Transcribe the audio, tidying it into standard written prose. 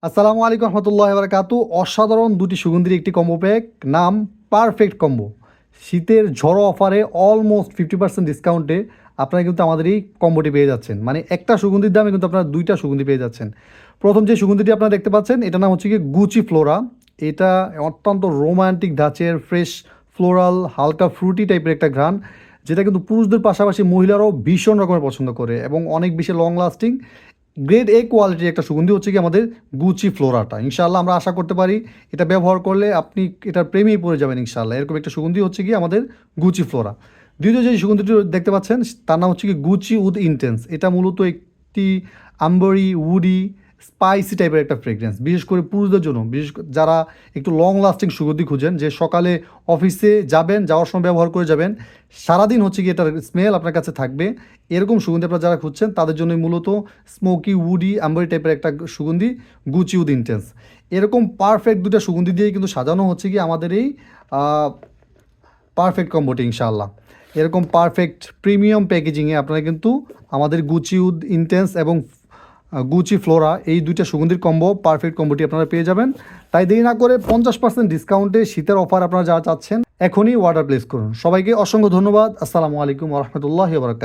আসসালামু আলাইকুম রহমতুল্লাহ বারাকাতু। অসাধারণ দুটি সুগন্ধির একটি কম্বো প্যাক, নাম পারফেক্ট কম্বো। শীতের ঝড়ো অফারে অলমোস্ট 50% ডিসকাউন্টে আপনারা কিন্তু আমাদের এই কম্বোটি পেয়ে যাচ্ছেন। মানে একটা সুগন্ধির দামে কিন্তু আপনারা দুইটা সুগন্ধি পেয়ে যাচ্ছেন। প্রথম যে সুগন্ধিটি আপনারা দেখতে পাচ্ছেন এটার নাম হচ্ছে গিয়ে গুচি ফ্লোরা। এটা অত্যন্ত রোমান্টিক ধাঁচের ফ্রেশ ফ্লোরাল হালকা ফ্রুটি টাইপের একটা ঘ্রাণ, যেটা কিন্তু পুরুষদের পাশাপাশি মহিলারাও ভীষণ রকমের পছন্দ করে এবং অনেক বেশি লং লাস্টিং গ্রেড এ কোয়ালিটির একটা সুগন্ধি হচ্ছে কি আমাদের গুচি ফ্লোরাটা। ইনশাআল্লাহ আমরা আশা করতে পারি এটা ব্যবহার করলে আপনি এটার প্রেমেই পড়ে যাবেন ইনশাআল্লাহ। এরকম একটা সুগন্ধি হচ্ছে কি আমাদের গুচি ফ্লোরা। দ্বিতীয় যে সুগন্ধিটি দেখতে পাচ্ছেন তার নাম হচ্ছে কি গুচি উড ইন্টেন্স। এটা মূলত একটি আম্বরি উডি স্পাইসি টাইপের একটা ফ্রেগরেন্স, বিশেষ করে পুরুষদের জন্য, যারা একটু লং লাস্টিং সুগন্ধি খুঁজেন, যে সকালে অফিসে যাবেন, যাওয়ার সময় ব্যবহার করে যাবেন, সারাদিন হচ্ছে কি এটার স্মেল আপনার কাছে থাকবে, এরকম সুগন্ধি আপনারা যারা খুঁজছেন তাদের জন্য মূলত স্মোকি উডি আম্বরি টাইপের একটা সুগন্ধি গুচি উড ইন্টেন্স। এরকম পারফেক্ট দুটো সুগন্ধি দিয়েই কিন্তু সাজানো হচ্ছে কি আমাদের এই পারফেক্ট কম্বোটি ইনশাআল্লাহ। এরকম পারফেক্ট প্রিমিয়াম প্যাকেজিংয়ে আপনারা কিন্তু আমাদের গুচি উড ইন্টেন্স এবং গুচি ফ্লোরা এই দুইটা সুগন্ধির কম্বো পারফেক্ট কম্বোটি আপনারা পেয়ে যাবেন। তাই দেরি না করে 50% ডিসকাউন্টে শীতের অফার আপনারা যারা চাচ্ছেন এখনই অর্ডার প্লেস করুন। সবাইকে অসংখ্য ধন্যবাদ। আসসালামু আলাইকুম ওয়া রাহমাতুল্লাহি ওয়া বারাকাতুহু।